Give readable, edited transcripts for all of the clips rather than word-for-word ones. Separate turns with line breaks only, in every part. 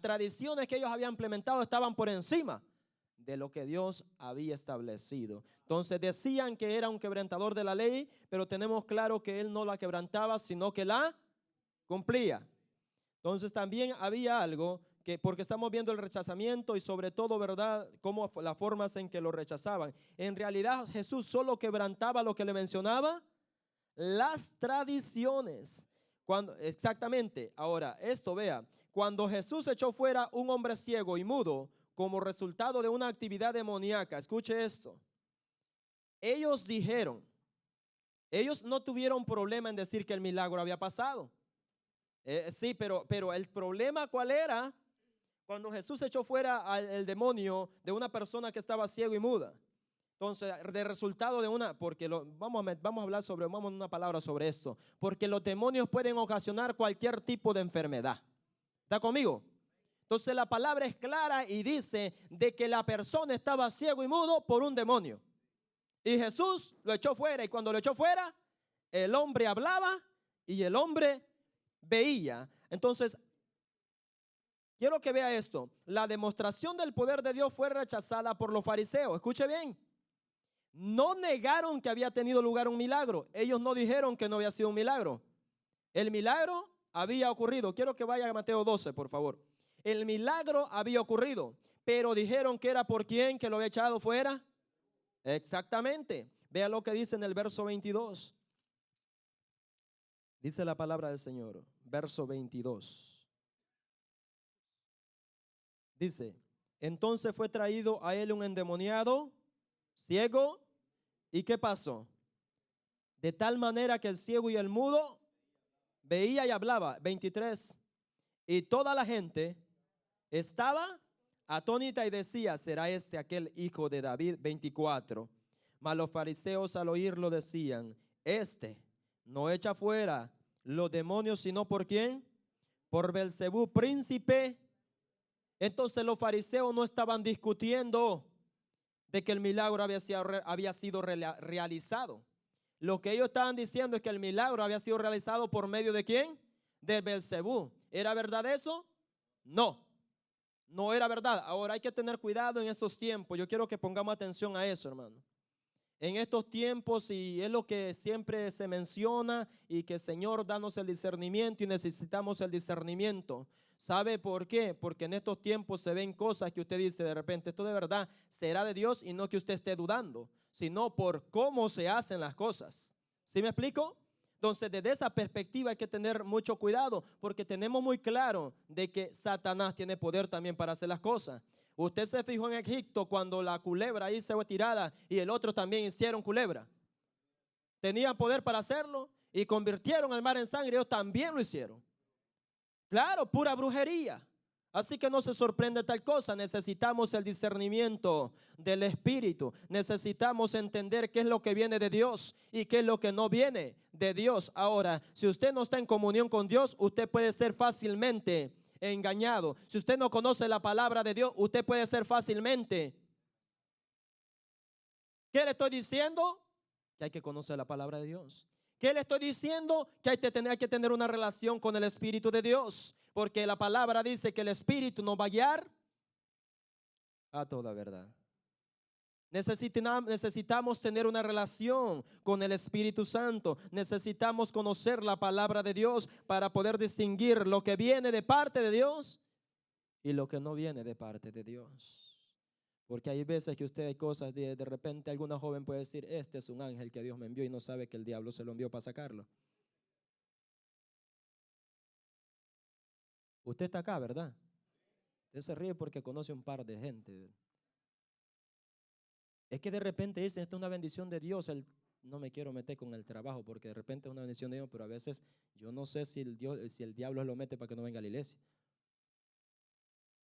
tradiciones que ellos habían implementado estaban por encima de lo que Dios había establecido. Entonces decían que era un quebrantador de la ley, pero tenemos claro que él no la quebrantaba, sino que la cumplía. Entonces también había algo que, porque estamos viendo el rechazamiento y sobre todo, ¿verdad?, cómo las formas en que lo rechazaban. En realidad Jesús solo quebrantaba lo que le mencionaba, las tradiciones. Exactamente. Ahora, esto vea, cuando Jesús echó fuera un hombre ciego y mudo como resultado de una actividad demoníaca, escuche esto. Ellos dijeron, ellos no tuvieron problema en decir que el milagro había pasado. Sí, pero el problema ¿cuál era? Cuando Jesús echó fuera al demonio de una persona que estaba ciego y muda. Entonces, de resultado de una, porque vamos a hablar sobre, vamos a una palabra sobre esto, porque los demonios pueden ocasionar cualquier tipo de enfermedad. ¿Está conmigo? Entonces la palabra es clara y dice de que la persona estaba ciego y mudo por un demonio. Y Jesús lo echó fuera, y cuando lo echó fuera, el hombre hablaba y el hombre veía. Entonces, quiero que vea esto. La demostración del poder de Dios fue rechazada por los fariseos. Escuche bien. No negaron que había tenido lugar un milagro. Ellos no dijeron que no había sido un milagro. El milagro había ocurrido. Quiero que vaya a Mateo 12, por favor. El milagro había ocurrido, pero dijeron que era por quien que lo había echado fuera. Exactamente. Vea lo que dice en el verso 22. Dice la palabra del Señor, verso 22. Dice, entonces fue traído a él un endemoniado, ciego, ¿y qué pasó? De tal manera que el ciego y el mudo veía y hablaba. 23. Y toda la gente estaba atónita y decía, ¿será este aquel hijo de David? 24. Mas los fariseos al oírlo decían, este no echa fuera los demonios, sino ¿por quién? Por Belzebú, príncipe. Entonces los fariseos no estaban discutiendo de que el milagro había sido realizado. Lo que ellos estaban diciendo es que el milagro había sido realizado por medio de ¿quién? De Belzebú. ¿Era verdad eso? No, no era verdad. Ahora hay que tener cuidado en estos tiempos. Yo quiero que pongamos atención a eso, hermano. En estos tiempos, y es lo que siempre se menciona, y que Señor, danos el discernimiento, y necesitamos el discernimiento. ¿Sabe por qué? Porque en estos tiempos se ven cosas que usted dice de repente, esto de verdad será de Dios, y no que usted esté dudando, sino por cómo se hacen las cosas. ¿Sí me explico? Entonces, desde esa perspectiva hay que tener mucho cuidado, porque tenemos muy claro de que Satanás tiene poder también para hacer las cosas. Usted se fijó en Egipto cuando la culebra ahí se fue tirada y el otro también hicieron culebra. Tenían poder para hacerlo y convirtieron el mar en sangre. Ellos también lo hicieron. Claro, pura brujería. Así que no se sorprende tal cosa. Necesitamos el discernimiento del Espíritu. Necesitamos entender qué es lo que viene de Dios y qué es lo que no viene de Dios. Ahora, si usted no está en comunión con Dios, usted puede ser fácilmente engañado. Si usted no conoce la palabra de Dios, usted puede ser fácilmente. ¿Qué le estoy diciendo? Que hay que conocer la palabra de Dios. ¿Qué le estoy diciendo? Que hay que tener una relación con el Espíritu de Dios, porque la palabra dice que el Espíritu nos va a guiar a toda verdad. Necesitamos tener una relación con el Espíritu Santo. Necesitamos conocer la palabra de Dios para poder distinguir lo que viene de parte de Dios y lo que no viene de parte de Dios. Porque hay veces que usted hay cosas, de repente alguna joven puede decir, este es un ángel que Dios me envió, y no sabe que el diablo se lo envió para sacarlo. Usted está acá, ¿verdad? Usted se ríe porque conoce un par de gente. Es que de repente dicen, esto es una bendición de Dios. No me quiero meter con el trabajo porque de repente es una bendición de Dios, pero a veces yo no sé si el diablo lo mete para que no venga a la iglesia.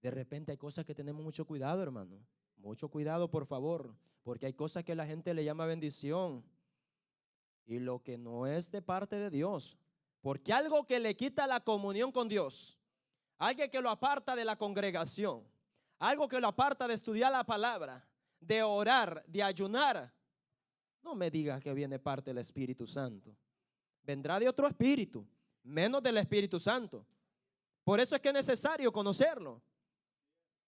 De repente hay cosas que tenemos mucho cuidado, hermano. Mucho cuidado, por favor, porque hay cosas que la gente le llama bendición y lo que no es de parte de Dios. Porque algo que le quita la comunión con Dios, algo que lo aparta de la congregación, algo que lo aparta de estudiar la palabra, de orar, de ayunar, no me digas que viene parte del Espíritu Santo. Vendrá de otro espíritu, menos del Espíritu Santo. Por eso es que es necesario conocerlo.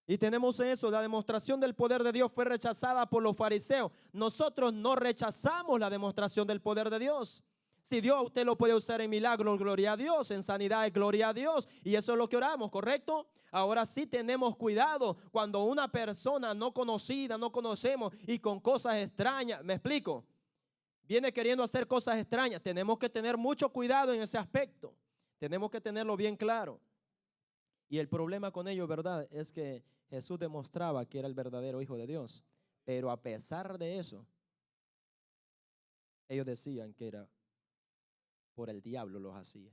Y tenemos eso, la demostración del poder de Dios fue rechazada por los fariseos. Nosotros no rechazamos la demostración del poder de Dios. Si Dios a usted lo puede usar en milagros, gloria a Dios, en sanidad, gloria a Dios. Y eso es lo que oramos, ¿correcto? Ahora sí tenemos cuidado cuando una persona no conocida, no conocemos y con cosas extrañas, ¿me explico? Viene queriendo hacer cosas extrañas. Tenemos que tener mucho cuidado en ese aspecto. Tenemos que tenerlo bien claro. Y el problema con ello, ¿verdad?, es que Jesús demostraba que era el verdadero Hijo de Dios. Pero a pesar de eso, ellos decían que era por el diablo los hacía.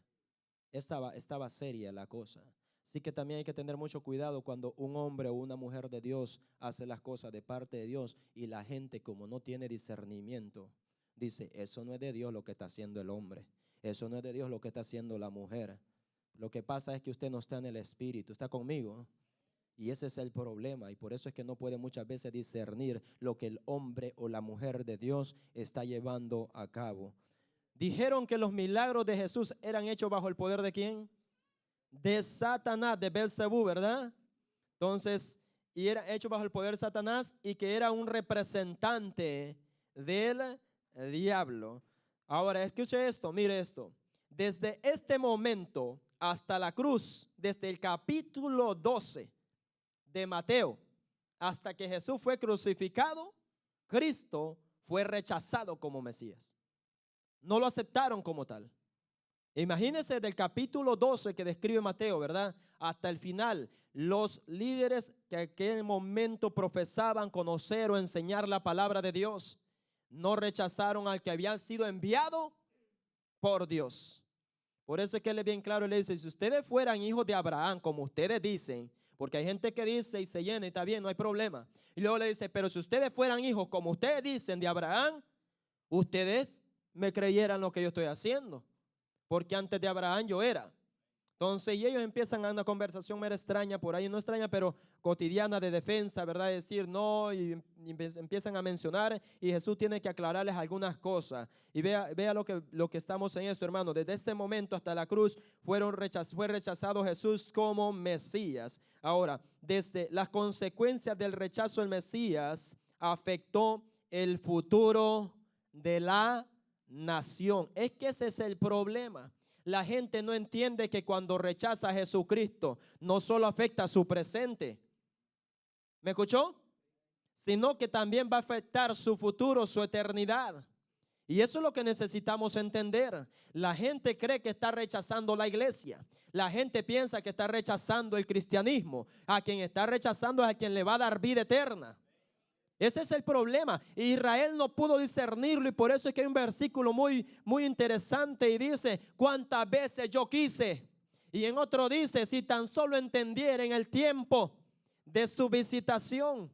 Estaba seria la cosa. Así que también hay que tener mucho cuidado cuando un hombre o una mujer de Dios hace las cosas de parte de Dios y la gente, como no tiene discernimiento, dice, eso no es de Dios lo que está haciendo el hombre, eso no es de Dios lo que está haciendo la mujer. Lo que pasa es que usted no está en el espíritu, está conmigo. Y ese es el problema, y por eso es que no puede muchas veces discernir lo que el hombre o la mujer de Dios está llevando a cabo. Dijeron que los milagros de Jesús eran hechos bajo el poder ¿de quién? De Satanás, de Belzebú, ¿verdad? Entonces, y era hecho bajo el poder de Satanás y que era un representante del diablo. Ahora, escuche esto, mire esto. Desde este momento hasta la cruz, desde el capítulo 12 de Mateo, hasta que Jesús fue crucificado, Cristo fue rechazado como Mesías. No lo aceptaron como tal. Imagínense del capítulo 12 que describe Mateo, ¿verdad?, hasta el final, los líderes que en aquel momento profesaban conocer o enseñar la palabra de Dios, no rechazaron al que había sido enviado por Dios. Por eso es que él es bien claro, le dice, si ustedes fueran hijos de Abraham, como ustedes dicen, porque hay gente que dice y se llena y está bien, no hay problema. Y luego le dice, pero si ustedes fueran hijos, como ustedes dicen, de Abraham, ustedes me creyeran lo que yo estoy haciendo, porque antes de Abraham yo era. Entonces, y ellos empiezan a una conversación mera extraña, por ahí no extraña, pero cotidiana de defensa, ¿verdad? Decir no, y empiezan a mencionar, y Jesús tiene que aclararles algunas cosas. Y vea lo que estamos en esto, hermano. Desde este momento hasta la cruz fue rechazado Jesús como Mesías. Ahora, desde las consecuencias del rechazo del Mesías afectó el futuro de la nación. Es que ese es el problema. La gente no entiende que cuando rechaza a Jesucristo no solo afecta a su presente, ¿me escuchó?, sino que también va a afectar su futuro, su eternidad. Y eso es lo que necesitamos entender. La gente cree que está rechazando la iglesia. La gente piensa que está rechazando el cristianismo. A quien está rechazando es a quien le va a dar vida eterna. Ese es el problema. Israel no pudo discernirlo, y por eso es que hay un versículo muy, muy interesante y dice, cuántas veces yo quise. Y en otro dice, si tan solo entendieran el tiempo de su visitación.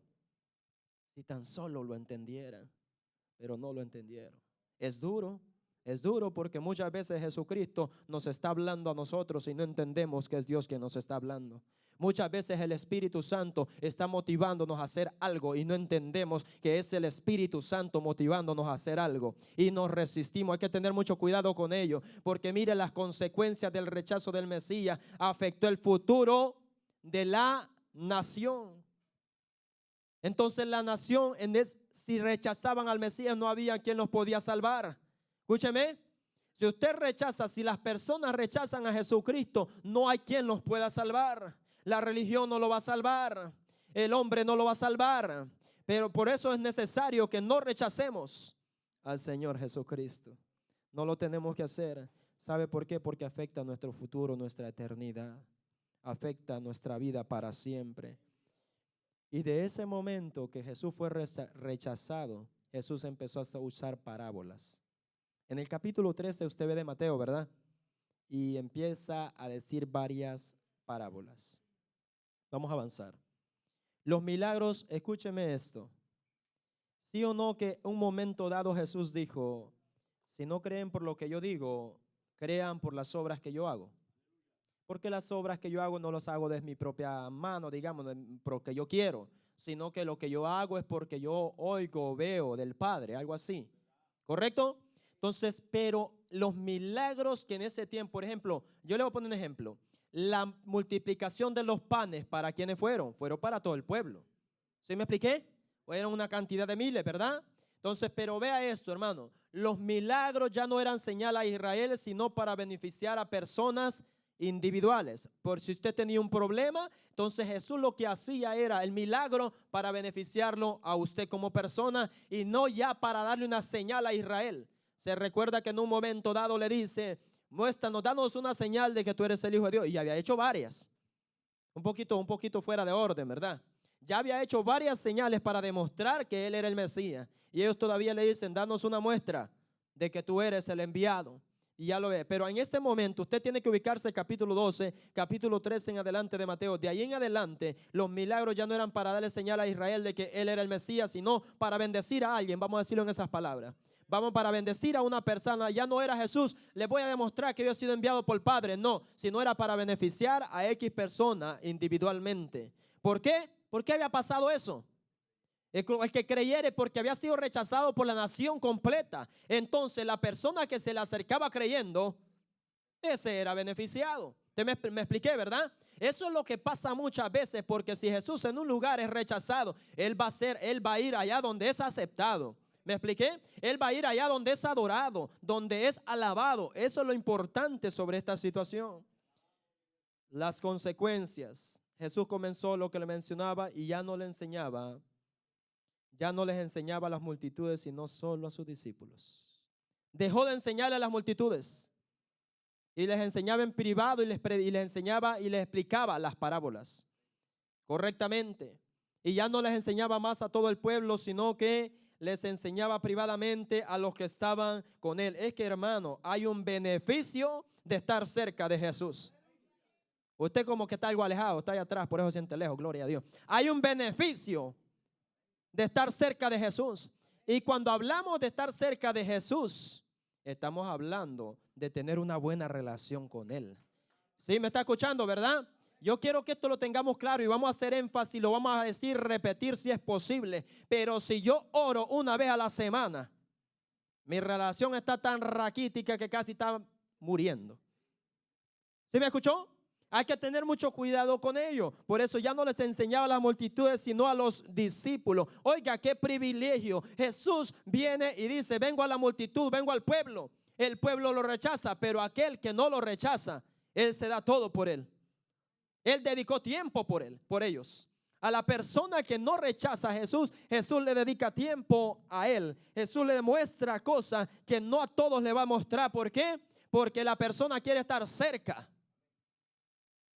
Si tan solo lo entendieran, pero no lo entendieron. Es duro porque muchas veces Jesucristo nos está hablando a nosotros y no entendemos que es Dios quien nos está hablando. Muchas veces el Espíritu Santo está motivándonos a hacer algo y no entendemos que es el Espíritu Santo motivándonos a hacer algo y nos resistimos. Hay que tener mucho cuidado con ello, porque mire, las consecuencias del rechazo del Mesías afectó el futuro de la nación. Entonces la nación, si rechazaban al Mesías, no había quien los podía salvar. Escúcheme, si usted rechaza, si las personas rechazan a Jesucristo, no hay quien los pueda salvar. La religión no lo va a salvar, el hombre no lo va a salvar. Pero por eso es necesario que no rechacemos al Señor Jesucristo. No lo tenemos que hacer. ¿Sabe por qué? Porque afecta nuestro futuro, nuestra eternidad. Afecta nuestra vida para siempre. Y de ese momento que Jesús fue rechazado, Jesús empezó a usar parábolas. En el capítulo 13 usted ve de Mateo, ¿verdad? Y empieza a decir varias parábolas. Vamos a avanzar. Los milagros, escúcheme esto. Sí o no que un momento dado Jesús dijo, si no creen por lo que yo digo, crean por las obras que yo hago. Porque las obras que yo hago no las hago de mi propia mano, digamos, porque yo quiero, sino que lo que yo hago es porque yo oigo, veo del Padre, algo así. ¿Correcto? Entonces, pero los milagros que en ese tiempo, por ejemplo, yo le voy a poner un ejemplo. La multiplicación de los panes, ¿para quiénes fueron? Fueron para todo el pueblo. ¿Sí me expliqué? Fueron una cantidad de miles, ¿verdad? Entonces, pero vea esto, hermano. Los milagros ya no eran señal a Israel, sino para beneficiar a personas individuales. Por si usted tenía un problema, entonces Jesús lo que hacía era el milagro para beneficiarlo a usted como persona y no ya para darle una señal a Israel. Se recuerda que en un momento dado le dice: muéstranos, danos una señal de que tú eres el Hijo de Dios. Y había hecho varias. Un poquito fuera de orden, ¿verdad? Ya había hecho varias señales para demostrar que él era el Mesías. Y ellos todavía le dicen: danos una muestra de que tú eres el enviado. Y ya lo ve. Pero en este momento usted tiene que ubicarse el capítulo 12, capítulo 13 en adelante de Mateo. De ahí en adelante los milagros ya no eran para darle señal a Israel de que él era el Mesías, sino para bendecir a alguien. Vamos a decirlo en esas palabras. Vamos, para bendecir a una persona. Ya no era Jesús: les voy a demostrar que yo he sido enviado por el Padre. No, sino era para beneficiar a X persona individualmente. ¿Por qué? ¿Por qué había pasado eso? El que creyere, porque había sido rechazado por la nación completa. Entonces la persona que se le acercaba creyendo, ese era beneficiado. Me expliqué, ¿verdad? Eso es lo que pasa muchas veces, porque si Jesús en un lugar es rechazado, él va a ir allá donde es aceptado. ¿Me expliqué? Él va a ir allá donde es adorado, donde es alabado. Eso es lo importante sobre esta situación. Las consecuencias. Jesús comenzó lo que le mencionaba y ya no le enseñaba. Ya no les enseñaba a las multitudes, sino solo a sus discípulos. Dejó de enseñarle a las multitudes y les enseñaba en privado y les enseñaba y les explicaba las parábolas correctamente. Y ya no les enseñaba más a todo el pueblo, sino que les enseñaba privadamente a los que estaban con él. Es que, hermano, hay un beneficio de estar cerca de Jesús. Usted como que está algo alejado, está ahí atrás, por eso siente lejos, gloria a Dios. Hay un beneficio de estar cerca de Jesús. Y cuando hablamos de estar cerca de Jesús, estamos hablando de tener una buena relación con Él. ¿Sí me está escuchando, verdad? Yo quiero que esto lo tengamos claro y vamos a hacer énfasis, lo vamos a decir, repetir si es posible. Pero si yo oro una vez a la semana, mi relación está tan raquítica que casi está muriendo. ¿Sí me escuchó? Hay que tener mucho cuidado con ello. Por eso ya no les enseñaba a las multitudes, sino a los discípulos. Oiga, qué privilegio. Jesús viene y dice: vengo a la multitud, vengo al pueblo. El pueblo lo rechaza, pero aquel que no lo rechaza, Él se da todo por él. Él dedicó tiempo por él, por ellos. A la persona que no rechaza a Jesús, Jesús le dedica tiempo a él. Jesús le demuestra cosas que no a todos le va a mostrar. ¿Por qué? Porque la persona quiere estar cerca.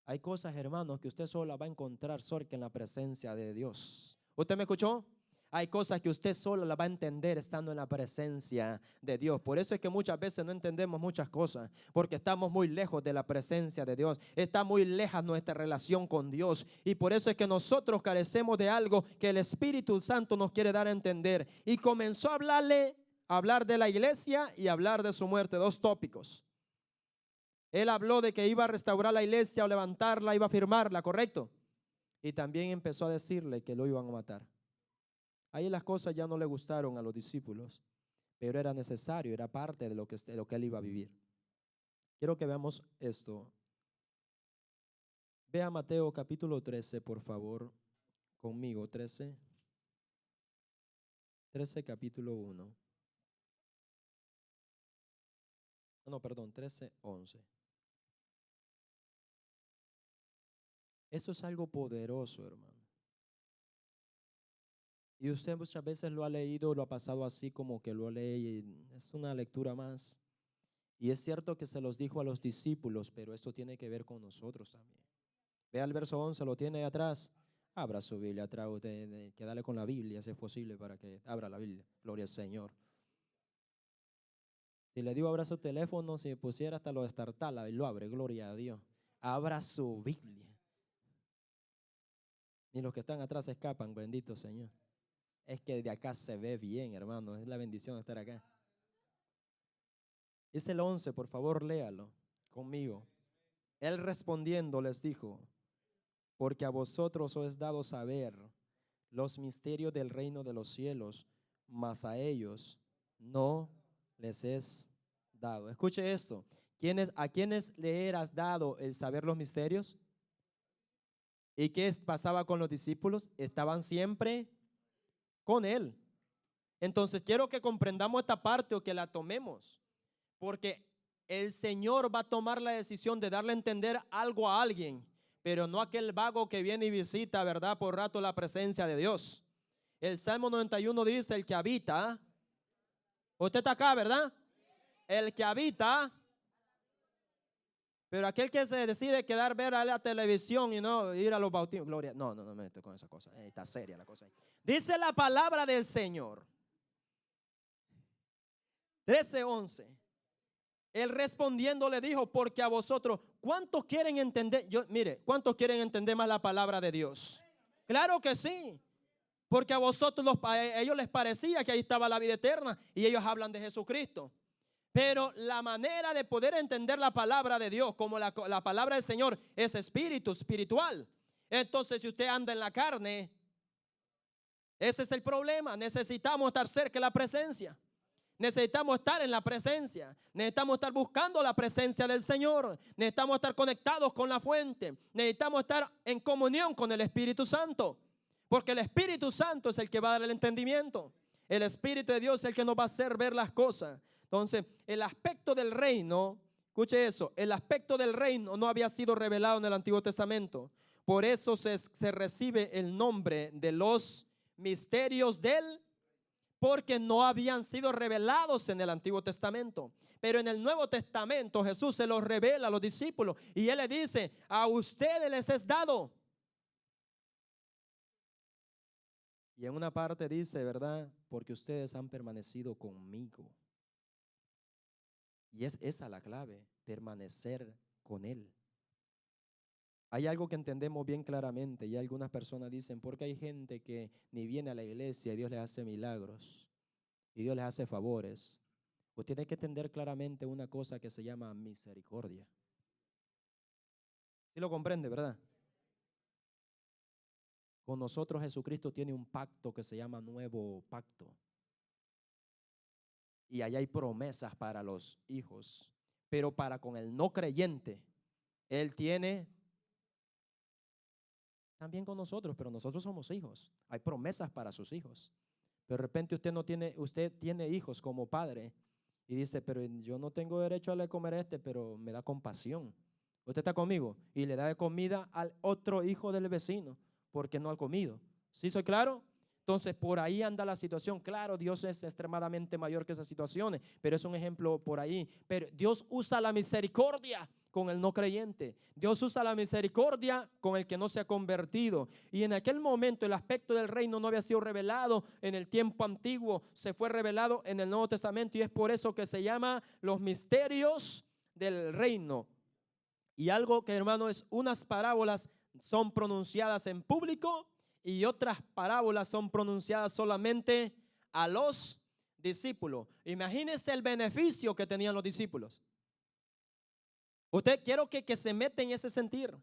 Hay cosas, hermanos, que usted solo va a encontrar cerca en la presencia de Dios. ¿Usted me escuchó? Hay cosas que usted solo la va a entender estando en la presencia de Dios. Por eso es que muchas veces no entendemos muchas cosas, porque estamos muy lejos de la presencia de Dios. Está muy lejos nuestra relación con Dios. Y por eso es que nosotros carecemos de algo que el Espíritu Santo nos quiere dar a entender. Y comenzó a hablar de la iglesia y hablar de su muerte. Dos tópicos. Él habló de que iba a restaurar la iglesia o levantarla, iba a firmarla, ¿correcto? Y también empezó a decirle que lo iban a matar. Ahí las cosas ya no le gustaron a los discípulos, pero era necesario, era parte de lo que él iba a vivir. Quiero que veamos esto. Vea Mateo capítulo 13, por favor, conmigo, 13 capítulo 1. No, perdón, 13, 11. Eso es algo poderoso, hermano. Y usted muchas veces lo ha leído, lo ha pasado así como que lo lee y es una lectura más. Y es cierto que se los dijo a los discípulos, pero esto tiene que ver con nosotros también. Vea el verso 11, lo tiene ahí atrás. Abra su Biblia atrás, usted quédale con la Biblia si es posible para que abra la Biblia. Gloria al Señor. Si le digo abra su teléfono, si pusiera hasta lo destartala y lo abre, gloria a Dios. Abra su Biblia. Ni los que están atrás se escapan, bendito Señor. Es que de acá se ve bien, hermano. Es la bendición de estar acá. Es el 11, por favor, léalo conmigo. Él respondiendo les dijo: porque a vosotros os es dado saber los misterios del reino de los cielos, mas a ellos no les es dado. Escuche esto. ¿A quiénes le eras dado el saber los misterios? ¿Y qué pasaba con los discípulos? Estaban siempre con él. Entonces quiero que comprendamos esta parte o que la tomemos, porque el Señor va a tomar la decisión de darle a entender algo a alguien, pero no aquel vago que viene y visita, ¿verdad?, por rato la presencia de Dios. El Salmo 91 dice: el que habita, usted está acá, ¿verdad? El que habita, pero aquel que se decide quedar ver a la televisión y no ir a los bautismos, gloria, no me meto con esa cosa, está seria la cosa. Dice la palabra del Señor, 13:11. Él respondiendo le dijo: porque a vosotros, ¿cuántos quieren entender? Mire, ¿cuántos quieren entender más la palabra de Dios? Claro que sí. Porque a vosotros, a ellos les parecía que ahí estaba la vida eterna y ellos hablan de Jesucristo. Pero la manera de poder entender la palabra de Dios, como la palabra del Señor es espiritual. Entonces, si usted anda en la carne, ese es el problema. Necesitamos estar cerca de la presencia. Necesitamos estar en la presencia. Necesitamos estar buscando la presencia del Señor. Necesitamos estar conectados con la fuente. Necesitamos estar en comunión con el Espíritu Santo. Porque el Espíritu Santo es el que va a dar el entendimiento. El Espíritu de Dios es el que nos va a hacer ver las cosas. Entonces, el aspecto del reino, escuche eso, el aspecto del reino no había sido revelado en el Antiguo Testamento. Por eso se recibe el nombre de los misterios del, porque no habían sido revelados en el Antiguo Testamento. Pero en el Nuevo Testamento Jesús se los revela a los discípulos y Él le dice: a ustedes les es dado. Y en una parte dice, ¿verdad?, porque ustedes han permanecido conmigo. Y es esa la clave, permanecer con Él. Hay algo que entendemos bien claramente y algunas personas dicen: porque hay gente que ni viene a la iglesia y Dios les hace milagros y Dios les hace favores. Usted tiene que entender claramente una cosa que se llama misericordia. ¿Sí lo comprende, verdad? Con nosotros Jesucristo tiene un pacto que se llama nuevo pacto. Y allá hay promesas para los hijos. Pero para con el no creyente, Él tiene también con nosotros, pero nosotros somos hijos. Hay promesas para sus hijos. Pero de repente usted tiene hijos como padre y dice: pero yo no tengo derecho a darle comer pero me da compasión. Usted está conmigo y le da de comida al otro hijo del vecino porque no ha comido. ¿Sí soy claro? Entonces por ahí anda la situación. Claro, Dios es extremadamente mayor que esas situaciones, pero es un ejemplo por ahí. Pero Dios usa la misericordia con el no creyente. Dios usa la misericordia con el que no se ha convertido. Y en aquel momento el aspecto del reino no había sido revelado en el tiempo antiguo, se fue revelado en el Nuevo Testamento, y es por eso que se llama los misterios del reino. Y algo que, hermano, es unas parábolas son pronunciadas en público y otras parábolas son pronunciadas solamente a los discípulos. Imagínense el beneficio que tenían los discípulos. Usted, quiero que se meta en ese sentir.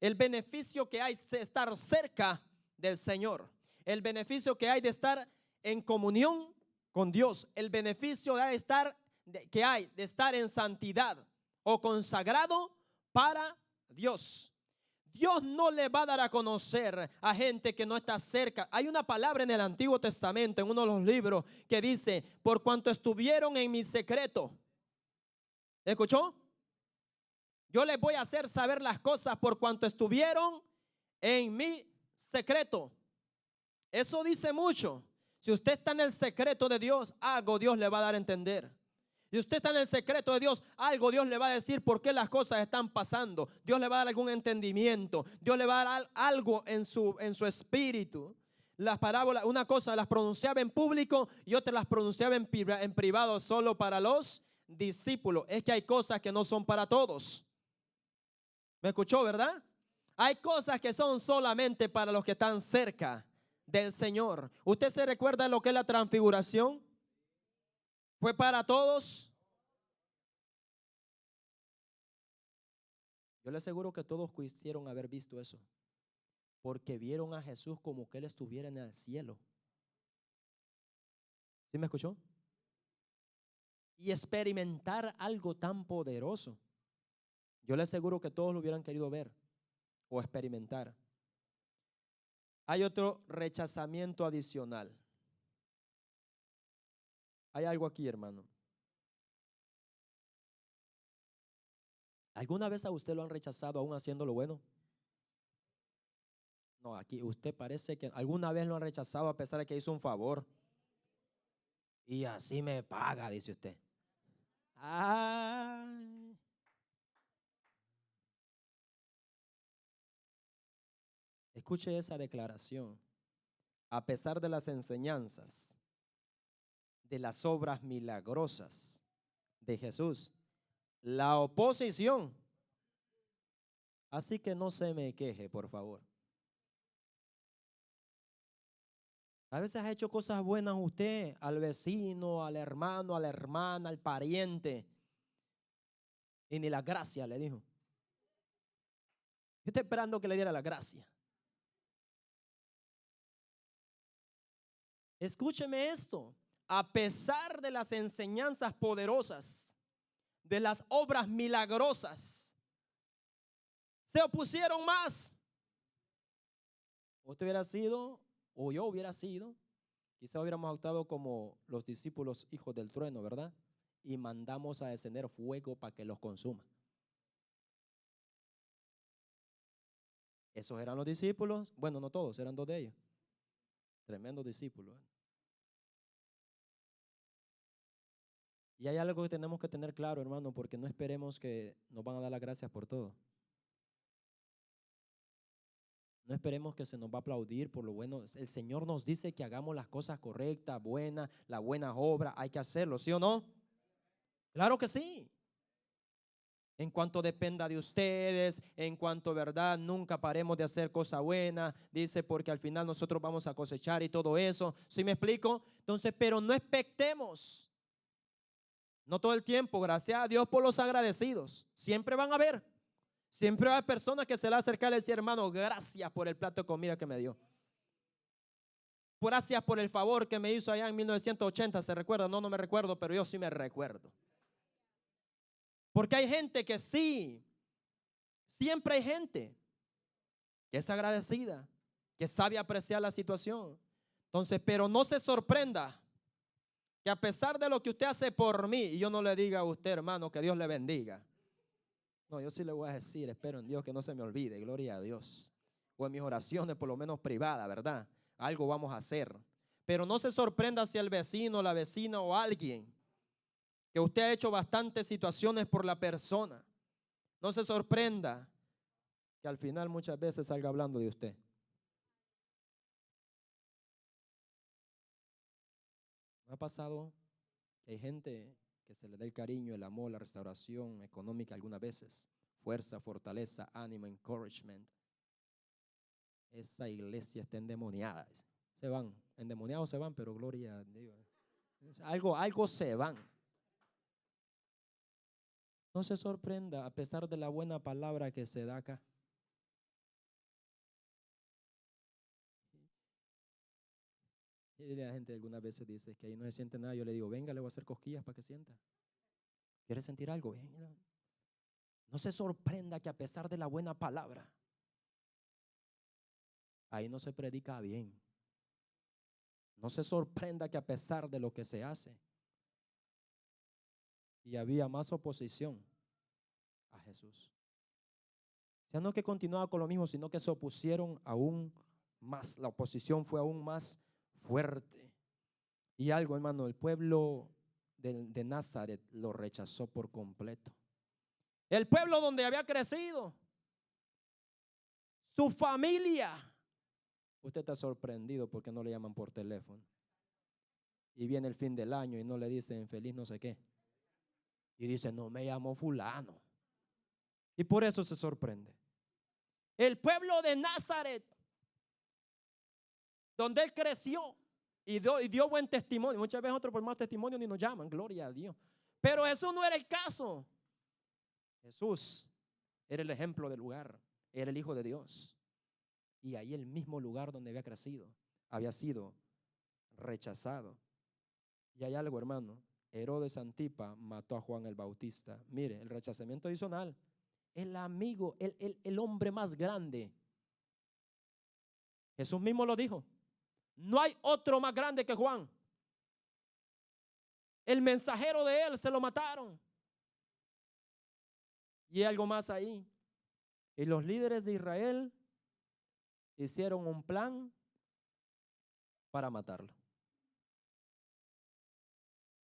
El beneficio que hay de estar cerca del Señor. El beneficio que hay de estar en comunión con Dios. El beneficio que hay de estar en santidad o consagrado para Dios. Dios no le va a dar a conocer a gente que no está cerca. Hay una palabra en el Antiguo Testamento, en uno de los libros, que dice: por cuanto estuvieron en mi secreto. ¿Escuchó? Yo les voy a hacer saber las cosas por cuanto estuvieron en mi secreto. Eso dice mucho. Si usted está en el secreto de Dios, algo Dios le va a dar a entender. Si usted está en el secreto de Dios, algo Dios le va a decir por qué las cosas están pasando. Dios le va a dar algún entendimiento. Dios le va a dar algo en su espíritu. Las parábolas, una cosa las pronunciaba en público y otra las pronunciaba en privado solo para los discípulos. Es que hay cosas que no son para todos. ¿Me escuchó, verdad? Hay cosas que son solamente para los que están cerca del Señor. ¿Usted se recuerda lo que es la transfiguración? ¿Fue para todos? Yo le aseguro que todos quisieron haber visto eso, porque vieron a Jesús como que Él estuviera en el cielo. ¿Sí me escuchó? y experimentar algo tan poderoso. Yo le aseguro que todos lo hubieran querido ver o experimentar. Hay otro rechazamiento adicional. Hay algo aquí, hermano. ¿Alguna vez a usted lo han rechazado aún haciendo lo bueno? No, aquí usted parece que alguna vez lo han rechazado a pesar de que hizo un favor. Y así me paga, dice usted. Ay. Escuche esa declaración. A pesar de las enseñanzas, de las obras milagrosas de Jesús, la oposición. Así que no se me queje, por favor. A veces ha hecho cosas buenas usted al vecino, al hermano, a la hermana, al pariente. Y ni la gracia le dijo. Yo estoy esperando que le diera la gracia. Escúcheme esto. A pesar de las enseñanzas poderosas, de las obras milagrosas, se opusieron más. Usted hubiera sido, o yo hubiera sido, quizá hubiéramos actuado como los discípulos hijos del trueno, ¿verdad? Y mandamos a descender fuego para que los consuma. Esos eran los discípulos. Bueno, no todos, eran dos de ellos. Tremendos discípulos. Y hay algo que tenemos que tener claro, hermano, porque no esperemos que nos van a dar las gracias por todo. No esperemos que se nos va a aplaudir por lo bueno. El Señor nos dice que hagamos las cosas correctas, buenas, la buena obra. Hay que hacerlo, ¿sí o no? Claro que sí. En cuanto dependa de ustedes, en cuanto, verdad, nunca paremos de hacer cosas buenas. Dice, porque al final nosotros vamos a cosechar y todo eso. ¿Sí me explico? Entonces, pero no expectemos. No todo el tiempo, gracias a Dios por los agradecidos. Siempre van a haber. Siempre hay personas que se le van a acercar y le decir, hermano, gracias por el plato de comida que me dio. Gracias por el favor que me hizo allá en 1980. ¿Se recuerda? No, no me recuerdo, pero yo sí me recuerdo. Porque hay gente que sí, siempre hay gente que es agradecida, que sabe apreciar la situación. Entonces, pero no se sorprenda que a pesar de lo que usted hace por mí, y yo no le diga a usted, hermano, que Dios le bendiga. No, yo sí le voy a decir, espero en Dios que no se me olvide, gloria a Dios. O en mis oraciones, por lo menos privadas, ¿verdad? Algo vamos a hacer. Pero no se sorprenda si el vecino, la vecina o alguien que usted ha hecho bastantes situaciones por la persona. No se sorprenda que al final muchas veces salga hablando de usted. ¿No ha pasado que hay gente que se le da el cariño, el amor, la restauración económica algunas veces? Fuerza, fortaleza, ánimo, encouragement. Esa iglesia está endemoniada. Se van, endemoniados se van, pero gloria a Dios. Algo se van. No se sorprenda a pesar de la buena palabra que se da acá. Y la gente algunas veces dice que ahí no se siente nada. Yo le digo, venga, le voy a hacer cosquillas para que sienta. ¿Quiere sentir algo? Venga. No se sorprenda que a pesar de la buena palabra, ahí no se predica bien. No se sorprenda que a pesar de lo que se hace, y había más oposición a Jesús. Ya no que continuaba con lo mismo, sino que se opusieron aún más. La oposición fue aún más fuerte. Y algo, hermano, el pueblo de Nazaret lo rechazó por completo. El pueblo donde había crecido, su familia. Usted está sorprendido porque no le llaman por teléfono. Y viene el fin del año y no le dicen feliz no sé qué. Y dice, no me llamó fulano. Y por eso se sorprende. El pueblo de Nazaret, donde él creció y dio buen testimonio. Muchas veces otros por más testimonio ni nos llaman, gloria a Dios. Pero eso no era el caso. Jesús era el ejemplo del lugar, era el Hijo de Dios. Y ahí el mismo lugar donde había crecido había sido rechazado. Y hay algo, hermano, Herodes Antipa mató a Juan el Bautista. Mire, el rechazamiento adicional. El amigo, el hombre más grande. Jesús mismo lo dijo. No hay otro más grande que Juan. El mensajero de él se lo mataron. Y hay algo más ahí. Y los líderes de Israel hicieron un plan para matarlo.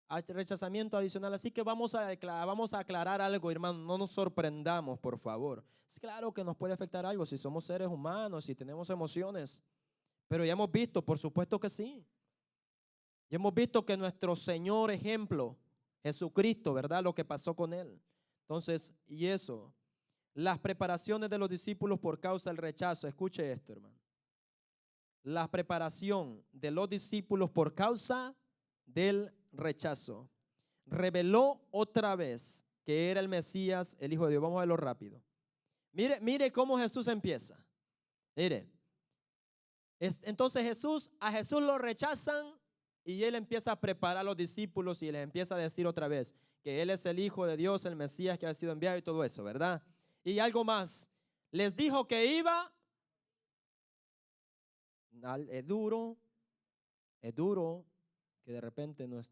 Hay rechazamiento adicional. Así que vamos a aclarar algo, hermano. No nos sorprendamos, por favor. Es claro que nos puede afectar algo si somos seres humanos, si tenemos emociones. Pero ya hemos visto, por supuesto que sí. Ya hemos visto que nuestro Señor ejemplo, Jesucristo, ¿verdad? Lo que pasó con él. Entonces, y eso, las preparaciones de los discípulos por causa del rechazo. Escuche esto, hermano. La preparación de los discípulos por causa del rechazo reveló otra vez que era el Mesías, el Hijo de Dios. Vamos a verlo rápido. Mire cómo Jesús empieza. Mire. Entonces a Jesús lo rechazan y él empieza a preparar a los discípulos y les empieza a decir otra vez que él es el Hijo de Dios, el Mesías que ha sido enviado y todo eso, ¿verdad? Y algo más. Les dijo que iba. Es duro que de repente no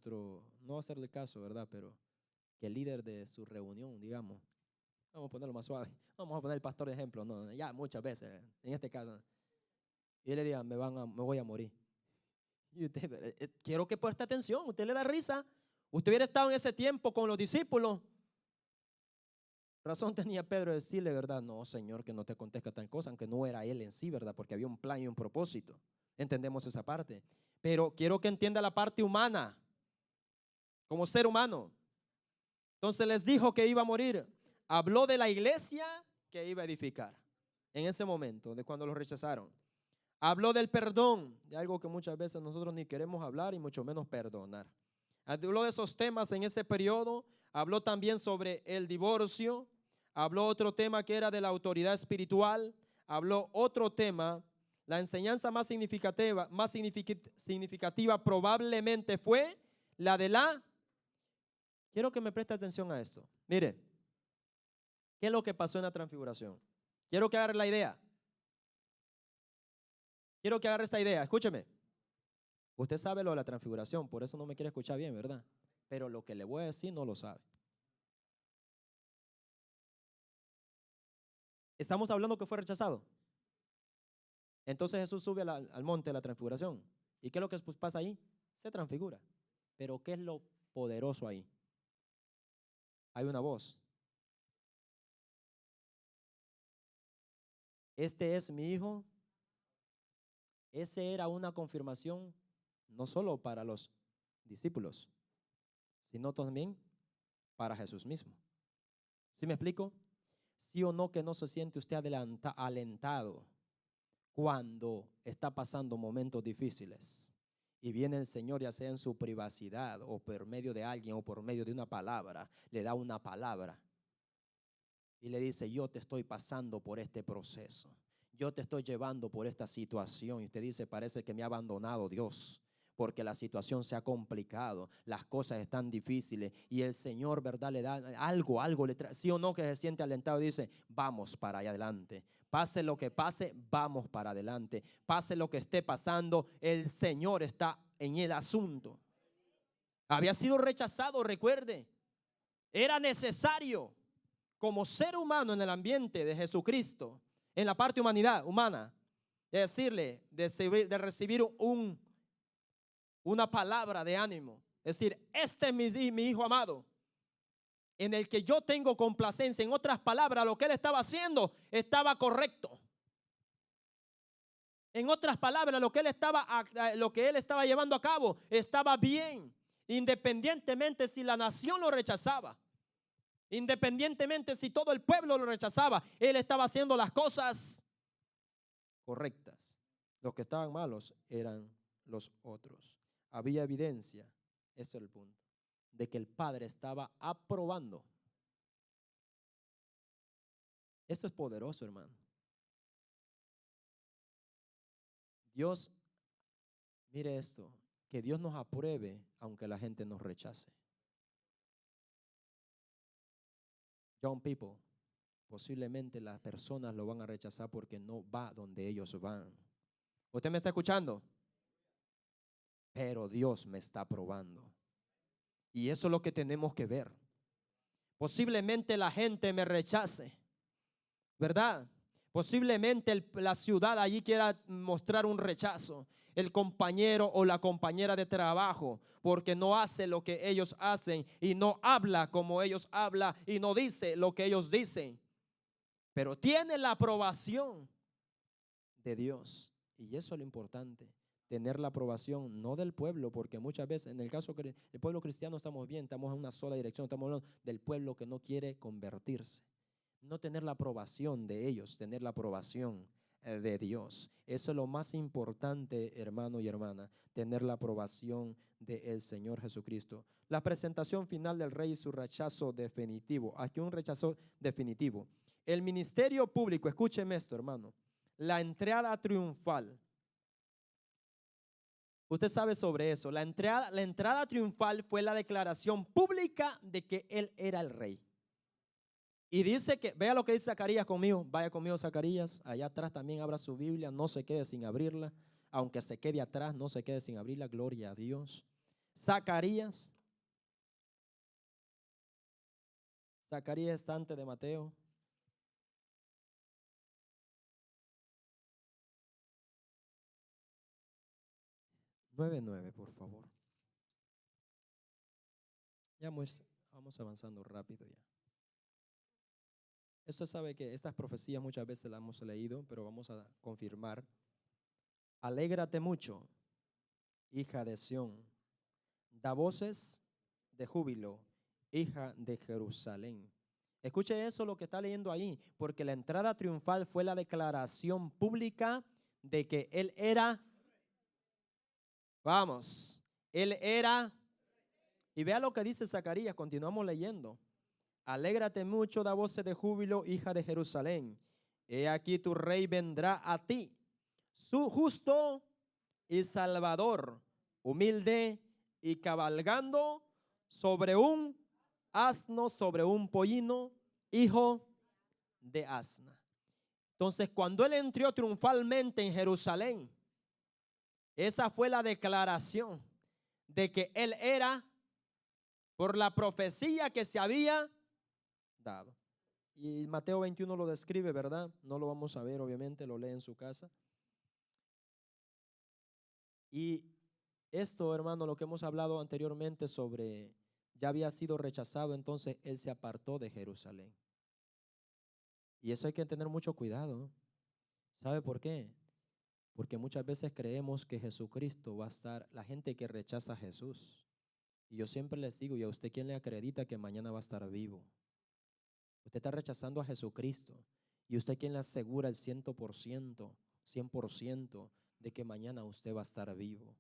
va a hacerle caso, ¿verdad? Pero que el líder de su reunión, digamos, vamos a ponerlo más suave, vamos a poner el pastor de ejemplo, no, ya muchas veces, en este caso, y él le diga, me voy a morir. Y usted, quiero que preste atención, usted le da risa. Usted hubiera estado en ese tiempo con los discípulos. Razón tenía Pedro de decirle, ¿verdad? No, Señor, que no te acontezca tal cosa, aunque no era él en sí, ¿verdad? Porque había un plan y un propósito. Entendemos esa parte. Pero quiero que entienda la parte humana, como ser humano. Entonces les dijo que iba a morir. Habló de la iglesia que iba a edificar en ese momento, de cuando lo rechazaron. Habló del perdón, de algo que muchas veces nosotros ni queremos hablar y mucho menos perdonar. Habló de esos temas en ese periodo. Habló también sobre el divorcio. Habló otro tema que era de la autoridad espiritual. Habló otro tema. La enseñanza más significativa probablemente fue la de la. Quiero que me preste atención a esto. Mire, ¿qué es lo que pasó en la transfiguración? Quiero que agarre la idea. Quiero que agarre esta idea, escúcheme. Usted sabe lo de la transfiguración, por eso no me quiere escuchar bien, ¿verdad? Pero lo que le voy a decir no lo sabe. Estamos hablando que fue rechazado. Entonces Jesús sube al monte de la transfiguración. ¿Y qué es lo que pasa ahí? Se transfigura. Pero ¿qué es lo poderoso ahí? Hay una voz. Este es mi hijo. Esa era una confirmación no solo para los discípulos, sino también para Jesús mismo. ¿Sí me explico? ¿Sí o no que no se siente usted alentado cuando está pasando momentos difíciles y viene el Señor, ya sea en su privacidad o por medio de alguien o por medio de una palabra, le da una palabra y le dice, yo te estoy pasando por este proceso, yo te estoy llevando por esta situación? Y usted dice, parece que me ha abandonado Dios, porque la situación se ha complicado, las cosas están difíciles y el Señor, ¿verdad? Le da algo le trae, sí o no que se siente alentado y dice, vamos para allá adelante. Pase lo que pase, vamos para adelante. Pase lo que esté pasando, el Señor está en el asunto. Había sido rechazado, recuerde. Era necesario como ser humano en el ambiente de Jesucristo, en la parte humana, decirle, de recibir una palabra de ánimo. Es decir, este es mi hijo amado, en el que yo tengo complacencia. En otras palabras, lo que él estaba haciendo estaba correcto. En otras palabras, lo que él estaba llevando a cabo estaba bien, independientemente si la nación lo rechazaba, independientemente si todo el pueblo lo rechazaba, él estaba haciendo las cosas correctas. Los que estaban malos eran los otros. Había evidencia, ese es el punto, de que el Padre estaba aprobando. Esto es poderoso, hermano. Dios, mire esto, que Dios nos apruebe aunque la gente nos rechace. young people, posiblemente las personas lo van a rechazar porque no va donde ellos van. ¿Usted me está escuchando? Pero Dios me está probando. Y eso es lo que tenemos que ver. Posiblemente la gente me rechace, ¿verdad? Posiblemente la ciudad allí quiera mostrar un rechazo. El compañero o la compañera de trabajo, porque no hace lo que ellos hacen y no habla como ellos hablan y no dice lo que ellos dicen. Pero tiene la aprobación de Dios. Y eso es lo importante, tener la aprobación no del pueblo, porque muchas veces en el caso del pueblo cristiano estamos bien, estamos en una sola dirección, estamos hablando del pueblo que no quiere convertirse. No tener la aprobación de ellos, tener la aprobación de Dios. Eso es lo más importante, hermano y hermana, tener la aprobación del Señor Jesucristo. La presentación final del rey y su rechazo definitivo. Aquí un rechazo definitivo. El ministerio público, escúcheme esto, hermano. La entrada triunfal. Usted sabe sobre eso. La entrada triunfal fue la declaración pública de que él era el rey. Y dice que, vea lo que dice Zacarías conmigo, vaya conmigo Zacarías, allá atrás también abra su Biblia, no se quede sin abrirla, aunque se quede atrás, no se quede sin abrirla, gloria a Dios. Zacarías está antes de Mateo. Nueve, por favor. Ya vamos avanzando rápido ya. Esto sabe que estas profecías muchas veces las hemos leído, pero vamos a confirmar. Alégrate mucho, hija de Sión, da voces de júbilo, hija de Jerusalén. Escuche eso lo que está leyendo ahí, porque la entrada triunfal fue la declaración pública de que él era, él era, y vea lo que dice Zacarías, continuamos leyendo. Alégrate mucho, da voces de júbilo, hija de Jerusalén. He aquí tu rey vendrá a ti, su justo y salvador, humilde y cabalgando sobre un asno, sobre un pollino, hijo de asna. Entonces, cuando él entró triunfalmente en Jerusalén, esa fue la declaración de que él era, por la profecía que se había dado. Y Mateo 21 lo describe, ¿verdad? No lo vamos a ver, obviamente, lo lee en su casa. Y esto, hermano, lo que hemos hablado anteriormente sobre, ya había sido rechazado, entonces él se apartó de Jerusalén. Y eso hay que tener mucho cuidado. ¿Sabe por qué? Porque muchas veces creemos que Jesucristo va a estar, la gente que rechaza a Jesús. Y yo siempre les digo, ¿y a usted quién le acredita que mañana va a estar vivo? Usted está rechazando a Jesucristo. ¿Y usted quién le asegura el 100% de que mañana usted va a estar vivo?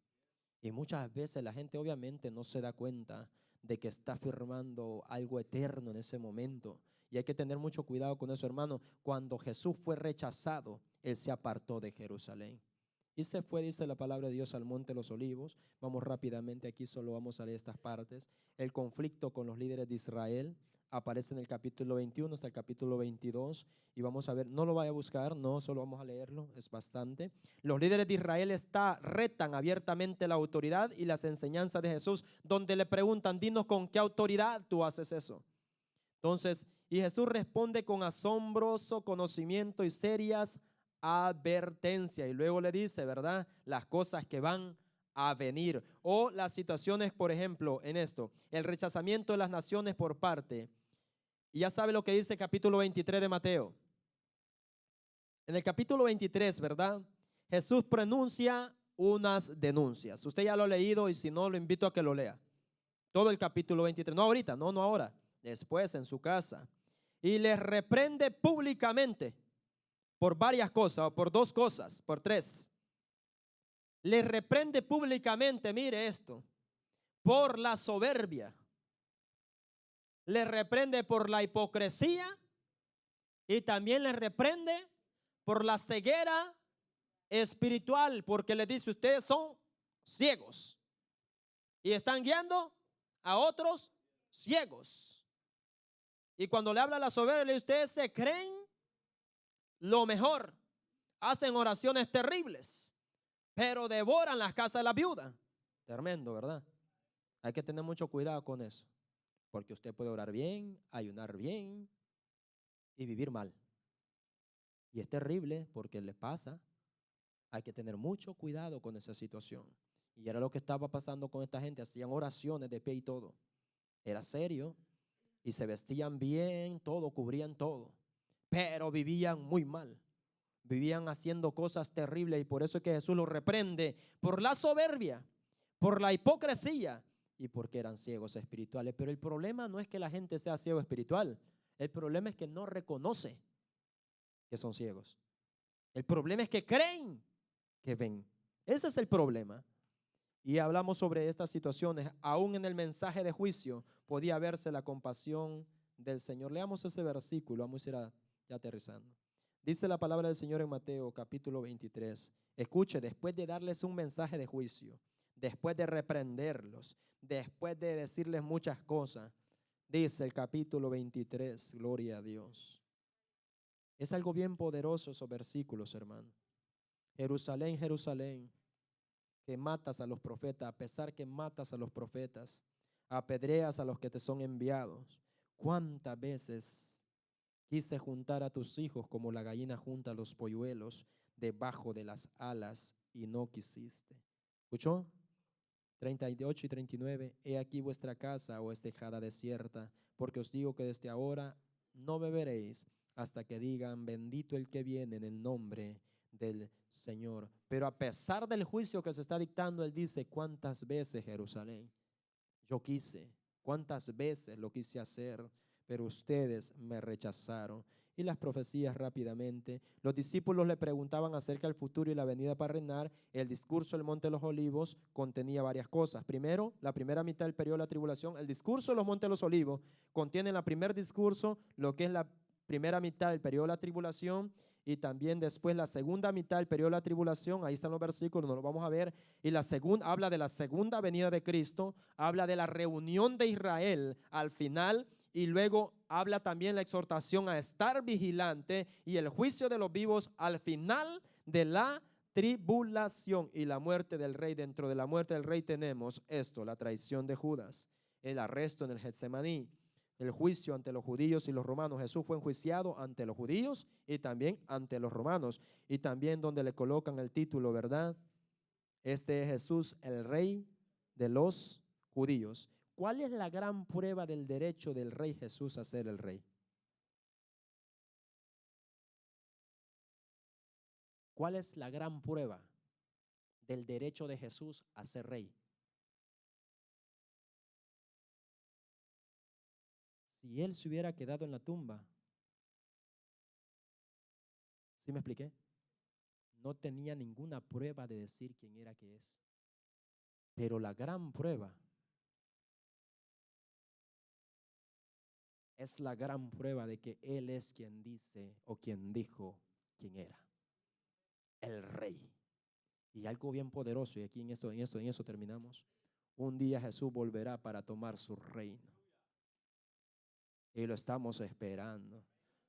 Y muchas veces la gente obviamente no se da cuenta de que está firmando algo eterno en ese momento. Y hay que tener mucho cuidado con eso, hermano. Cuando Jesús fue rechazado, él se apartó de Jerusalén. Y se fue, dice la palabra de Dios, al monte de los olivos. Vamos rápidamente, aquí solo vamos a leer estas partes. El conflicto con los líderes de Israel aparece en el capítulo 21 hasta el capítulo 22. Y vamos a ver, no lo vaya a buscar, no, solo vamos a leerlo, es bastante. Los líderes de Israel retan abiertamente la autoridad y las enseñanzas de Jesús, donde le preguntan, dinos con qué autoridad tú haces eso. Entonces, y Jesús responde con asombroso conocimiento y serias advertencias. Y luego le dice, ¿verdad?, las cosas que van a venir. O las situaciones, por ejemplo, en esto, el rechazamiento de las naciones por parte. Y ya sabe lo que dice el capítulo 23 de Mateo. En el capítulo 23, ¿verdad?, Jesús pronuncia unas denuncias. Usted ya lo ha leído y si no, lo invito a que lo lea. Todo el capítulo 23. No ahorita, no ahora. Después en su casa. Y les reprende públicamente por varias cosas, o por dos cosas, por tres. Les reprende públicamente, mire esto, por la soberbia. Les reprende por la hipocresía y también les reprende por la ceguera espiritual, porque les dice, ustedes son ciegos y están guiando a otros ciegos. Y cuando le habla a la soberbia, ustedes se creen lo mejor. Hacen oraciones terribles, pero devoran las casas de la viuda. Tremendo, ¿verdad? Hay que tener mucho cuidado con eso, porque usted puede orar bien, ayunar bien y vivir mal. Y es terrible porque le pasa. Hay que tener mucho cuidado con esa situación. Y era lo que estaba pasando con esta gente. Hacían oraciones de pie y todo. Era serio. Y se vestían bien, todo, cubrían todo. Pero vivían muy mal. Vivían haciendo cosas terribles. Y por eso es que Jesús los reprende por la soberbia, por la hipocresía y porque eran ciegos espirituales. Pero el problema no es que la gente sea ciego espiritual. El problema es que no reconoce que son ciegos. El problema es que creen que ven. Ese es el problema. Y hablamos sobre estas situaciones. Aún en el mensaje de juicio podía verse la compasión del Señor. Leamos ese versículo. Vamos a ir ya aterrizando. Dice la palabra del Señor en Mateo capítulo 23. Escuche, después de darles un mensaje de juicio, después de reprenderlos, después de decirles muchas cosas, dice el capítulo 23, gloria a Dios. Es algo bien poderoso esos versículos, hermano. Jerusalén, Jerusalén, que matas a los profetas, a pesar que matas a los profetas, apedreas a los que te son enviados. ¿Cuántas veces quise juntar a tus hijos como la gallina junta a los polluelos debajo de las alas y no quisiste? ¿Escuchó? 38 y 39. He aquí vuestra casa o es tejada desierta, porque os digo que desde ahora no beberéis hasta que digan bendito el que viene en el nombre del Señor. Pero a pesar del juicio que se está dictando, él dice: ¿cuántas veces, Jerusalén, yo quise? ¿Cuántas veces lo quise hacer? Pero ustedes me rechazaron. Y las profecías rápidamente. Los discípulos le preguntaban acerca del futuro y la venida para reinar. El discurso del Monte de los Olivos contenía varias cosas. Primero, la primera mitad del periodo de la tribulación. El discurso de los Montes de los Olivos contiene en el primer discurso lo que es la primera mitad del periodo de la tribulación, y también después la segunda mitad del periodo de la tribulación. Ahí están los versículos, nos los vamos a ver. Y la segunda habla de la segunda venida de Cristo, habla de la reunión de Israel al final, y luego habla también la exhortación a estar vigilante y el juicio de los vivos al final de la tribulación y la muerte del rey. Dentro de la muerte del rey tenemos esto: la traición de Judas, el arresto en el Getsemaní, el juicio ante los judíos y los romanos. Jesús fue enjuiciado ante los judíos y también ante los romanos, y también donde le colocan el título, ¿verdad? Este es Jesús, el rey de los judíos. ¿Cuál es la gran prueba del derecho del rey Jesús a ser el rey? ¿Cuál es la gran prueba del derecho de Jesús a ser rey? Si él se hubiera quedado en la tumba, ¿sí me expliqué? No tenía ninguna prueba de decir quién era que es. Pero la gran prueba es la gran prueba de que él es quien dice o quien dijo quién era. El rey. Y algo bien poderoso, y aquí en eso terminamos. Un día Jesús volverá para tomar su reino. Y lo estamos esperando.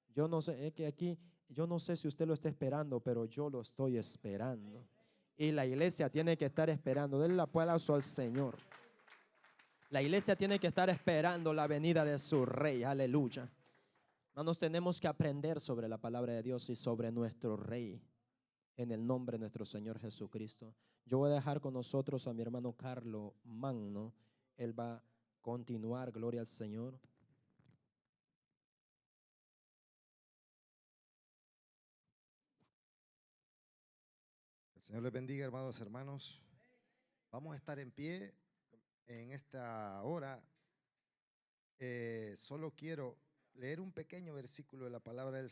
Yo no sé, es que aquí, yo no sé si usted lo está esperando, pero yo lo estoy esperando. Y la iglesia tiene que estar esperando. Denle el aplauso al Señor. La iglesia tiene que estar esperando la venida de su rey. Aleluya. Hermanos, tenemos que aprender sobre la palabra de Dios y sobre nuestro rey, en el nombre de nuestro Señor Jesucristo. Yo voy a dejar con nosotros a mi hermano Carlos Magno. Él va a continuar, gloria al Señor.
El Señor les bendiga, hermanos, hermanos. Vamos a estar en pie en esta hora. Solo quiero leer un pequeño versículo de la palabra del